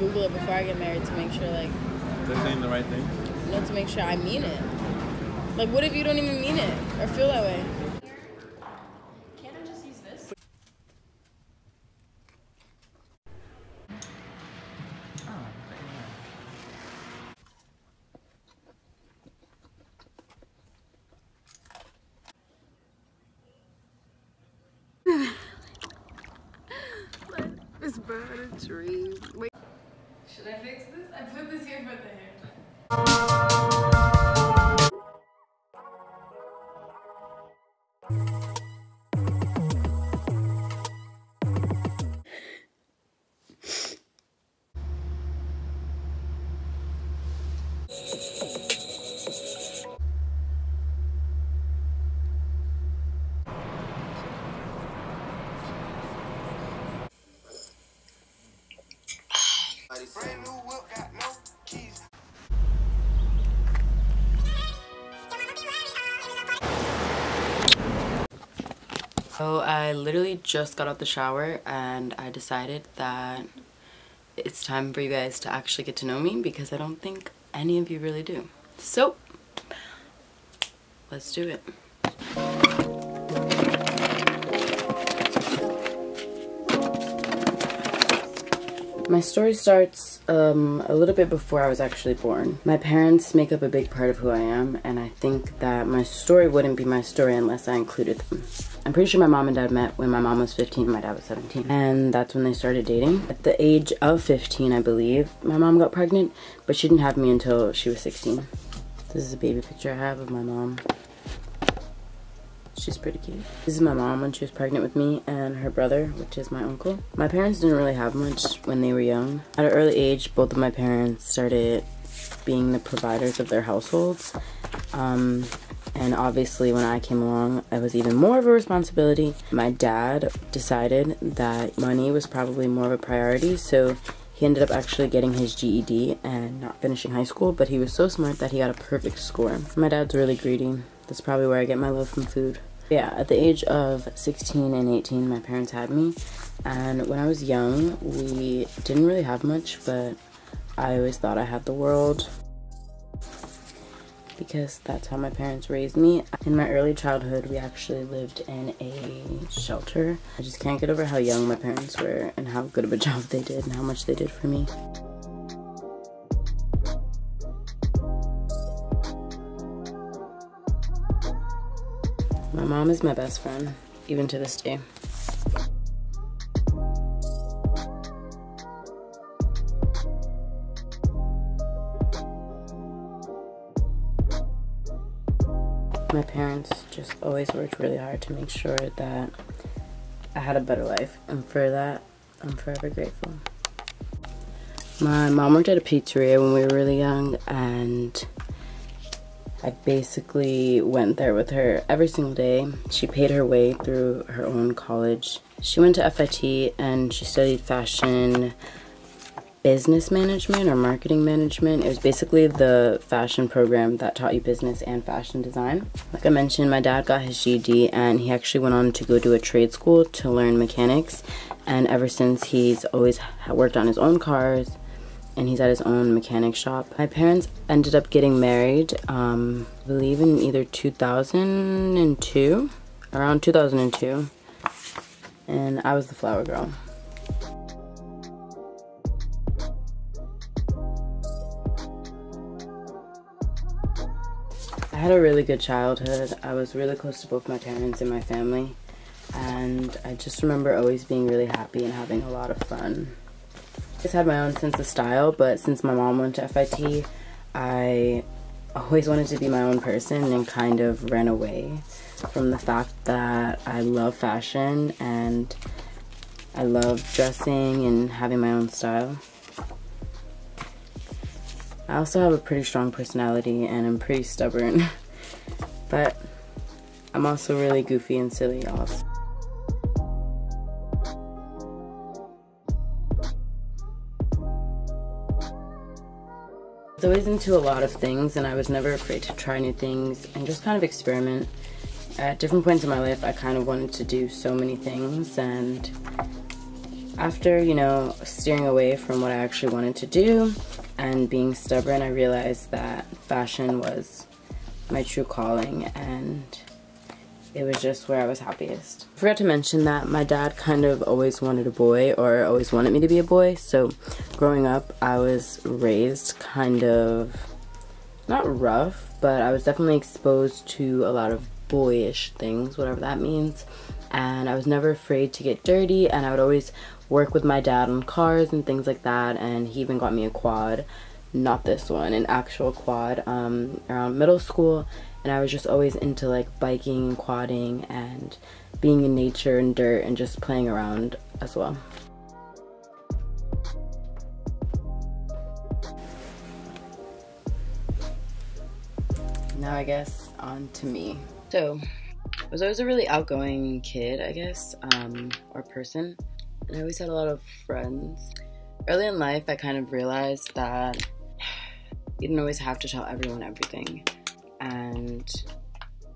Google it before I get married to make sure, like... They're saying the right thing? No, to make sure I mean it. Like, what if you don't even mean it or feel that way? Can't I just use this? It's about a dream. Wait. Should I fix this? I put this here for the hair. So I literally just got out the shower and I decided that it's time for you guys to actually get to know me because I don't think any of you really do. So, let's do it. My story starts a little bit before I was actually born. My parents make up a big part of who I am, and I think that my story wouldn't be my story unless I included them. I'm pretty sure my mom and dad met when my mom was 15 and my dad was 17. And that's when they started dating. At the age of 15, I believe, my mom got pregnant, but she didn't have me until she was 16. This is a baby picture I have of my mom. She's pretty cute. This is my mom when she was pregnant with me and her brother, which is my uncle. My parents didn't really have much when they were young. At an early age, both of my parents started being the providers of their households. And obviously when I came along, it was even more of a responsibility. My dad decided that money was probably more of a priority, so he ended up actually getting his GED and not finishing high school, but he was so smart that he got a perfect score. My dad's really greedy. That's probably where I get my love from food. Yeah, at the age of 16 and 18, my parents had me, and when I was young, we didn't really have much, but I always thought I had the world, because that's how my parents raised me. In my early childhood, we actually lived in a shelter. I just can't get over how young my parents were and how good of a job they did and how much they did for me. My mom is my best friend, even to this day. My parents just always worked really hard to make sure that I had a better life, and for that, I'm forever grateful. My mom worked at a pizzeria when we were really young, and I basically went there with her every single day. She paid her way through her own college. She went to FIT and she studied fashion business management or marketing management. It was basically the fashion program that taught you business and fashion design. Like I mentioned, my dad got his GED and he actually went on to go to a trade school to learn mechanics. And ever since, he's always worked on his own cars and he's at his own mechanic shop. My parents ended up getting married, I believe in either 2002, around 2002. And I was the flower girl. I had a really good childhood. I was really close to both my parents and my family. And I just remember always being really happy and having a lot of fun. I just had my own sense of style, but since my mom went to FIT, I always wanted to be my own person and kind of ran away from the fact that I love fashion and I love dressing and having my own style. I also have a pretty strong personality and I'm pretty stubborn, but I'm also really goofy and silly also. I was always into a lot of things and I was never afraid to try new things and just kind of experiment. At different points in my life, I kind of wanted to do so many things, and After, you know, steering away from what I actually wanted to do and being stubborn, I realized that fashion was my true calling, and it was just where I was happiest. I forgot to mention that my dad kind of always wanted a boy, or always wanted me to be a boy, so growing up I was raised kind of, not rough, but I was definitely exposed to a lot of boyish things, whatever that means, and I was never afraid to get dirty, and I would always work with my dad on cars and things like that, and he even got me a quad, not this one, an actual quad, around middle school, and I was just always into like biking and quadding and being in nature and dirt and just playing around as well. Now I guess on to me. So I was always a really outgoing kid, I guess, or person, and I always had a lot of friends. Early in life I kind of realized that you don't always have to tell everyone everything, and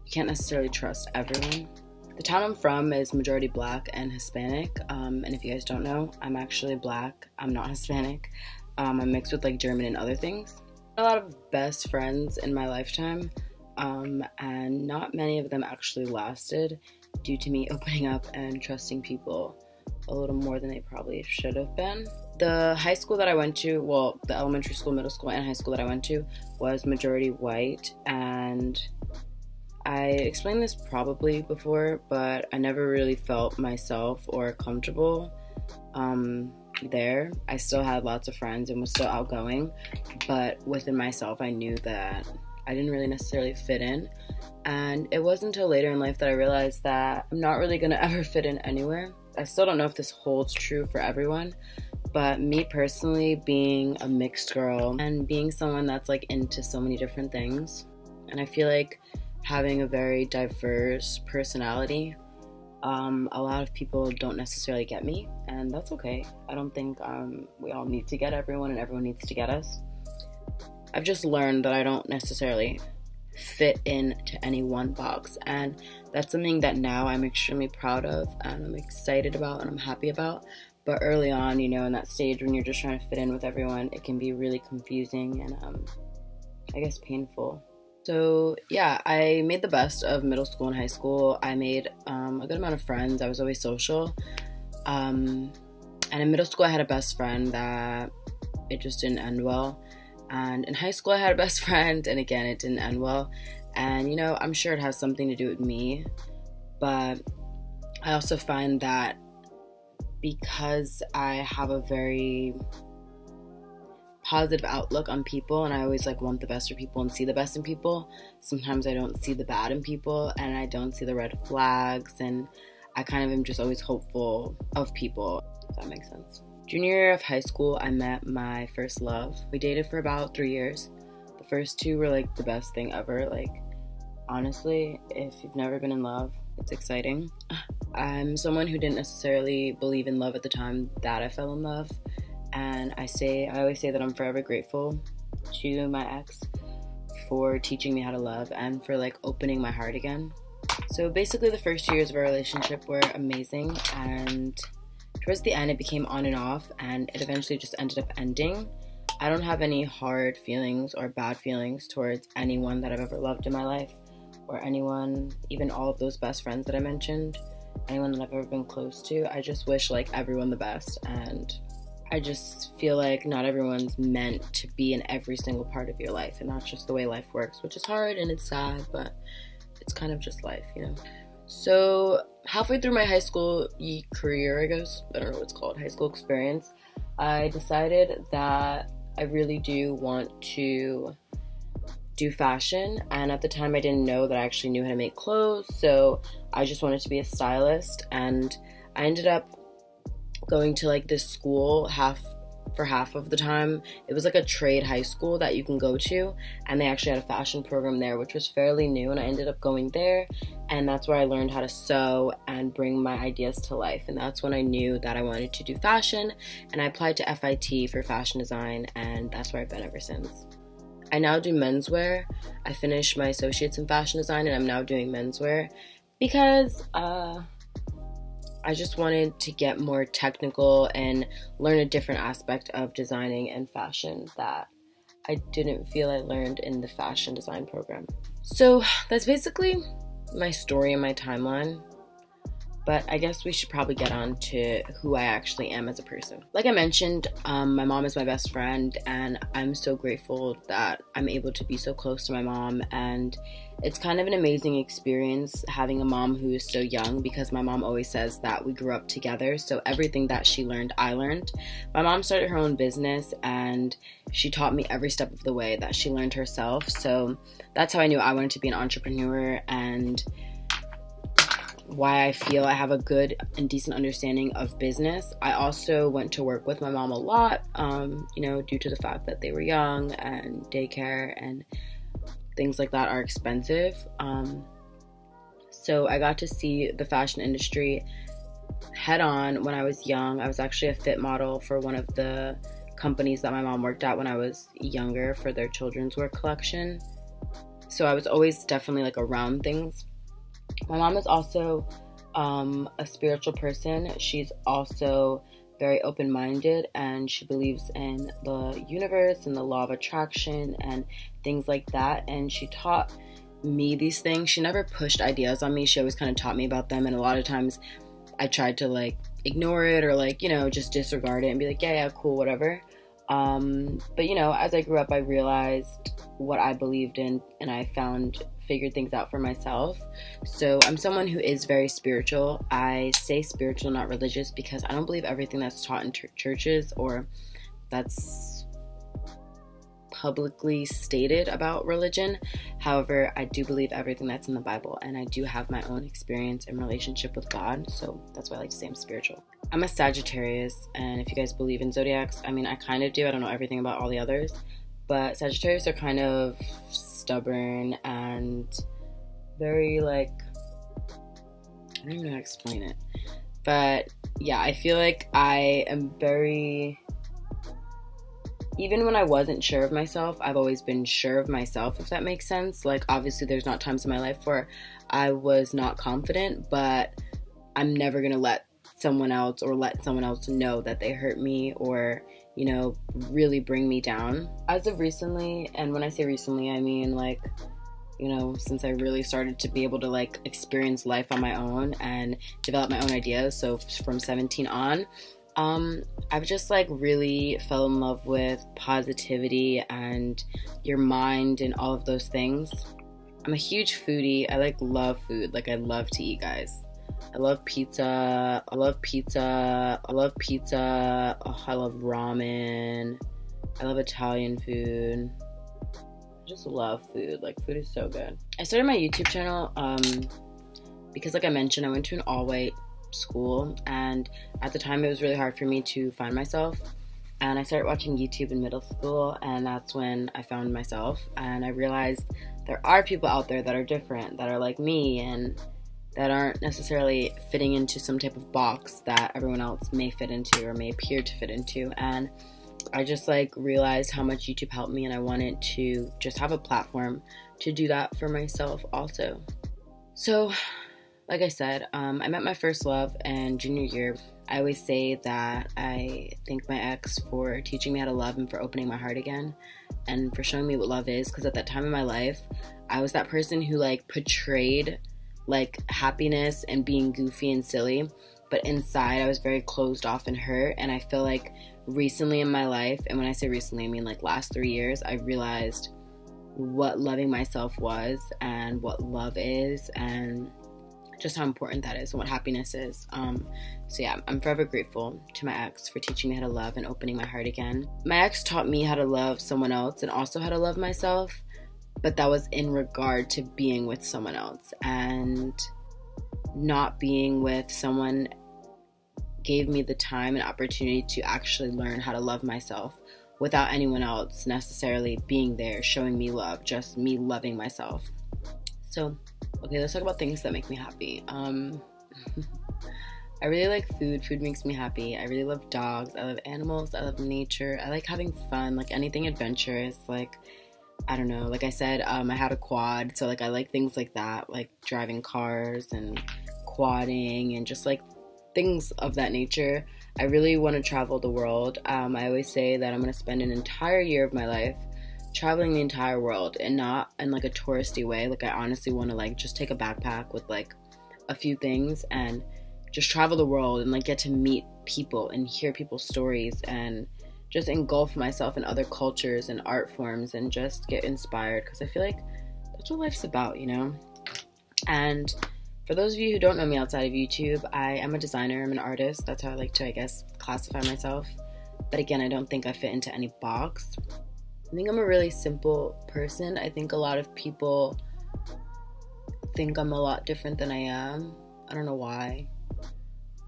you can't necessarily trust everyone. The town I'm from is majority black and Hispanic, and if you guys don't know, I'm actually black, I'm not Hispanic. I'm mixed with like German and other things. A lot of best friends in my lifetime, and not many of them actually lasted due to me opening up and trusting people a little more than they probably should have been. The high school that I went to, well, the elementary school, middle school, and high school that I went to was majority white, and I explained this probably before, but I never really felt myself or comfortable there. I still had lots of friends and was still outgoing, but within myself I knew that I didn't really necessarily fit in, and it wasn't until later in life that I realized that I'm not really gonna ever fit in anywhere. I still don't know if this holds true for everyone, but me personally, being a mixed girl and being someone that's like into so many different things, and I feel like having a very diverse personality, a lot of people don't necessarily get me, and that's okay. I don't think we all need to get everyone and everyone needs to get us. I've just learned that I don't necessarily fit into any one box, and that's something that now I'm extremely proud of and I'm excited about and I'm happy about. But early on, you know, in that stage when you're just trying to fit in with everyone, it can be really confusing and I guess painful. So yeah, I made the best of middle school and high school. I made a good amount of friends. I was always social, and in middle school I had a best friend that it just didn't end well, and in high school I had a best friend, and again it didn't end well. And you know, I'm sure it has something to do with me, but I also find that because I have a very positive outlook on people, and I always like want the best for people and see the best in people, sometimes I don't see the bad in people, and I don't see the red flags, and I kind of am just always hopeful of people, if that makes sense. Junior year of high school, I met my first love. We dated for about 3 years. The first 2 were like the best thing ever. Like, honestly, if you've never been in love, it's exciting. I'm someone who didn't necessarily believe in love at the time that I fell in love, and I always say that I'm forever grateful to my ex for teaching me how to love and for like opening my heart again. So basically the first 2 years of our relationship were amazing, and towards the end it became on and off, and it eventually just ended up ending. I don't have any hard feelings or bad feelings towards anyone that I've ever loved in my life, or anyone, even all of those best friends that I mentioned, anyone that I've ever been close to. I just wish like everyone the best, and I just feel like not everyone's meant to be in every single part of your life, and that's just the way life works, which is hard and it's sad, but it's kind of just life, you know? So halfway through my high school career, I guess, I don't know what it's called, high school experience, I decided that I really do want to do fashion, and at the time I didn't know that I actually knew how to make clothes, so I just wanted to be a stylist, and I ended up going to like this school for half of the time. It was like a trade high school that you can go to, and they actually had a fashion program there, which was fairly new, and I ended up going there, and that's where I learned how to sew and bring my ideas to life, and that's when I knew that I wanted to do fashion, and I applied to FIT for fashion design, and that's where I've been ever since. I now do menswear. I finished my associates in fashion design, and I'm now doing menswear because I I just wanted to get more technical and learn a different aspect of designing and fashion that I didn't feel I learned in the fashion design program. So that's basically my story and my timeline. But I guess we should probably get on to who I actually am as a person. Like I mentioned, my mom is my best friend, and I'm so grateful that I'm able to be so close to my mom. And it's kind of an amazing experience having a mom who is so young, because my mom always says that we grew up together. So everything that she learned, I learned. My mom started her own business, and she taught me every step of the way that she learned herself. So that's how I knew I wanted to be an entrepreneur, and why I feel I have a good and decent understanding of business. I also went to work with my mom a lot, due to the fact that they were young and daycare and things like that are expensive. So I got to see the fashion industry head on when I was young. I was actually a fit model for one of the companies that my mom worked at when I was younger for their children's wear collection. So I was always definitely like around things. My mom is also a spiritual person. She's also very open-minded, and she believes in the universe and the law of attraction and things like that. And she taught me these things. She never pushed ideas on me. She always kind of taught me about them. And a lot of times I tried to like ignore it or like, just disregard it and be like, yeah, cool, whatever. But as I grew up, I realized what I believed in, and I figured things out for myself. So I'm someone who is very spiritual. I say spiritual, not religious, because I don't believe everything that's taught in churches or that's publicly stated about religion. However, I do believe everything that's in the Bible, and I do have my own experience and relationship with God. So that's why I like to say I'm spiritual. I'm a Sagittarius, and if you guys believe in zodiacs, I mean, I kind of do. I don't know everything about all the others, but Sagittarius are kind of stubborn and very like, I don't even know how to explain it, but yeah, I feel like I am very, even when I wasn't sure of myself, I've always been sure of myself, if that makes sense. Like, obviously there's not times in my life where I was not confident, but I'm never gonna let someone else know that they hurt me or really bring me down. As of recently, and when I say recently, I mean like, since I really started to be able to like experience life on my own and develop my own ideas, so from 17 on, I've just like really fell in love with positivity and your mind and all of those things. I'm a huge foodie. I love food. Like, I love to eat, guys. I love pizza. I love ramen. I love Italian food. I just love food. Like, food is so good. I started my YouTube channel because, like I mentioned, I went to an all-white school, and at the time it was really hard for me to find myself. And I started watching YouTube in middle school, and that's when I found myself. And I realized there are people out there that are different, that are like me, and that aren't necessarily fitting into some type of box that everyone else may fit into or may appear to fit into. And I just like realized how much YouTube helped me, and I wanted to just have a platform to do that for myself also. So, like I said, I met my first love in junior year. I always say that I thank my ex for teaching me how to love and for opening my heart again and for showing me what love is, because at that time in my life, I was that person who like portrayed like happiness and being goofy and silly, but inside I was very closed off and hurt. And I feel like recently in my life, and when I say recently, I mean like last 3 years, I realized what loving myself was and what love is and just how important that is and what happiness is. So yeah, I'm forever grateful to my ex for teaching me how to love and opening my heart again. My ex taught me how to love someone else and also how to love myself, but that was in regard to being with someone else, and not being with someone gave me the time and opportunity to actually learn how to love myself without anyone else necessarily being there showing me love, just me loving myself. So, okay, let's talk about things that make me happy. I really like food. Food makes me happy. I really love dogs. I love animals. I love nature. I like having fun, like anything adventurous. Like, I don't know, like I said, I had a quad, so like I like things like that, like driving cars and quadding and just like things of that nature. I really want to travel the world. I always say that I'm going to spend an entire year of my life traveling the entire world, and not in like a touristy way. Like I honestly want to like just take a backpack with like a few things and just travel the world and like get to meet people and hear people's stories and just engulf myself in other cultures and art forms and just get inspired, because I feel like that's what life's about, you know? And for those of you who don't know me outside of YouTube, I am a designer, I'm an artist. That's how I like to, I guess, classify myself. But again, I don't think I fit into any box. I think I'm a really simple person. I think a lot of people think I'm a lot different than I am. I don't know why.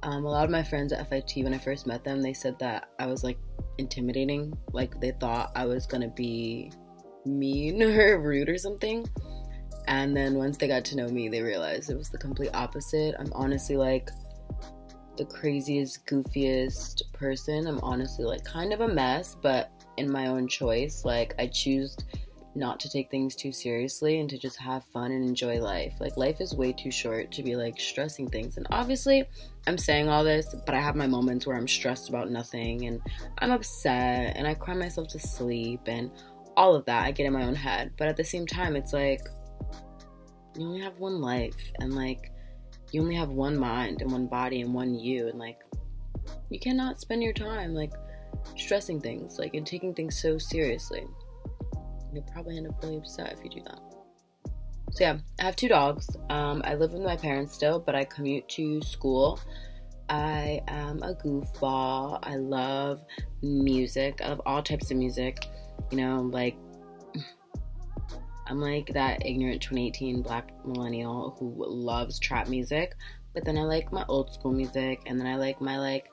A lot of my friends at FIT, when I first met them, they said that I was like intimidating. Like they thought I was gonna be mean or rude or something. And then once they got to know me, they realized it was the complete opposite. I'm honestly like the craziest, goofiest person. I'm honestly like kind of a mess, but in my own choice. Like I choose not to take things too seriously and to just have fun and enjoy life. Like life is way too short to be like stressing things. And obviously I'm saying all this, but I have my moments where I'm stressed about nothing and I'm upset and I cry myself to sleep and all of that. I get in my own head. But at the same time, it's like you only have one life, and like you only have one mind and one body and one you, and like you cannot spend your time like stressing things like and taking things so seriously. You'll probably end up really upset if you do that. So yeah, I have 2 dogs. I live with my parents still, but I commute to school. I am a goofball. I love music. I love all types of music. You know, like I'm like that ignorant 2018 black millennial who loves trap music, but then I like my old school music, and then I like my like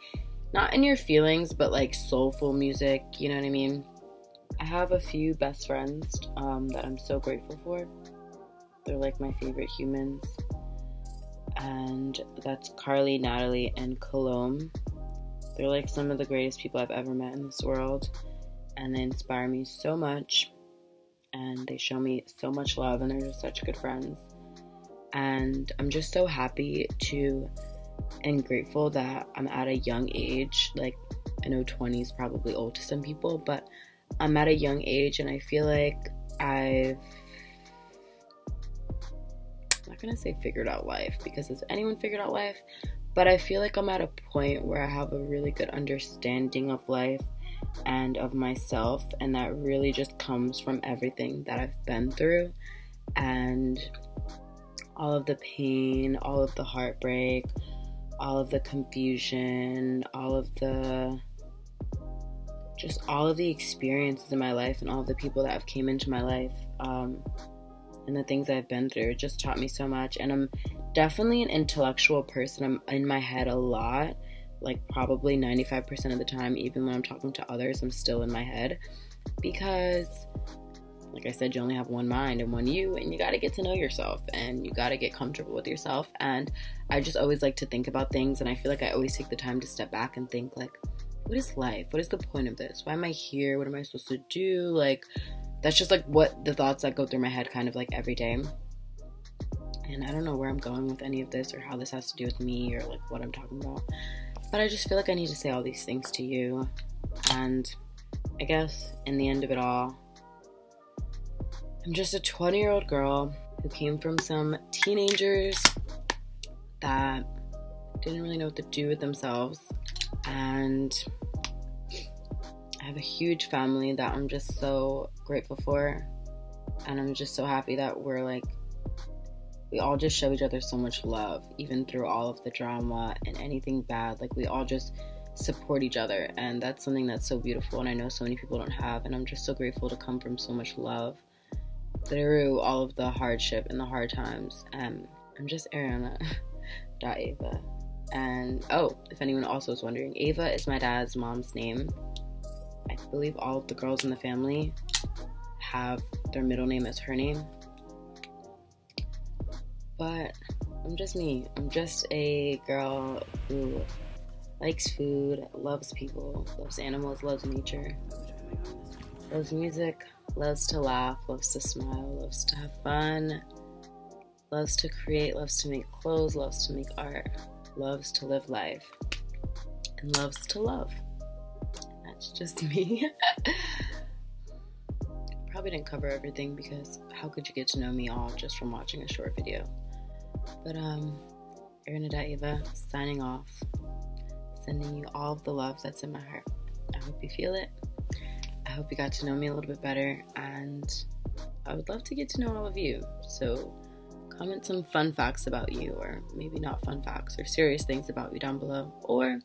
not in your feelings, but like soulful music, you know what I mean? I have a few best friends that I'm so grateful for. They're like my favorite humans. And that's Carly, Natalie, and Colombe. They're like some of the greatest people I've ever met in this world. And they inspire me so much. And they show me so much love, and they're just such good friends. And I'm just so happy and grateful that I'm at a young age. Like, I know 20 is probably old to some people, but I'm at a young age, and I feel like I'm not gonna say figured out life, because has anyone figured out life? But I feel like I'm at a point where I have a really good understanding of life and of myself, and that really just comes from everything that I've been through, and all of the pain, all of the heartbreak, all of the confusion, all of the experiences in my life, and all of the people that have came into my life, and the things I've been through. It just taught me so much. And I'm definitely an intellectual person. I'm in my head a lot, like probably 95% of the time. Even when I'm talking to others, I'm still in my head, because like I said, you only have one mind and one you, and you got to get to know yourself, and you got to get comfortable with yourself. And I just always like to think about things, and I feel like I always take the time to step back and think, like, what is life? What is the point of this? Why am I here? What am I supposed to do? Like, that's just like what the thoughts that go through my head kind of like every day. And I don't know where I'm going with any of this, or how this has to do with me, or like what I'm talking about, but I just feel like I need to say all these things to you. And I guess in the end of it all, I'm just a 20-year-old girl who came from some teenagers that didn't really know what to do with themselves. And I have a huge family that I'm just so grateful for. And I'm just so happy that we all just show each other so much love, even through all of the drama and anything bad. Like, we all just support each other. And that's something that's so beautiful, and I know so many people don't have. And I'm just so grateful to come from so much love through all of the hardship and the hard times. I'm just Ariana.Ava. And if anyone also is wondering, Ava is my dad's mom's name. I believe all of the girls in the family have their middle name as her name. But I'm just me. I'm just a girl who likes food, loves people, loves animals, loves nature, loves music, loves to laugh, loves to smile, loves to have fun, loves to create, loves to make clothes, loves to make art. loves to live life and loves to love. That's just me. Probably didn't cover everything because how could you get to know me all just from watching a short video? But Ariana.Ava signing off, sending you all of the love that's in my heart. I hope you feel it. I hope you got to know me a little bit better, and I would love to get to know all of you. So comment some fun facts about you, or maybe not fun facts, or serious things about you down below, or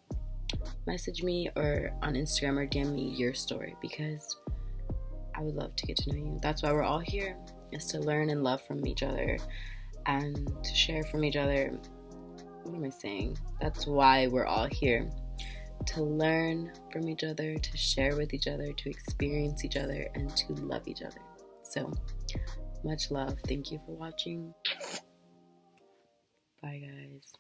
message me or on Instagram or DM me your story, because I would love to get to know you. That's why we're all here, is to learn and love from each other and to share from each other. What am I saying? That's why we're all here, to learn from each other, to share with each other, to experience each other, and to love each other. So much love. Thank you for watching. Bye, guys.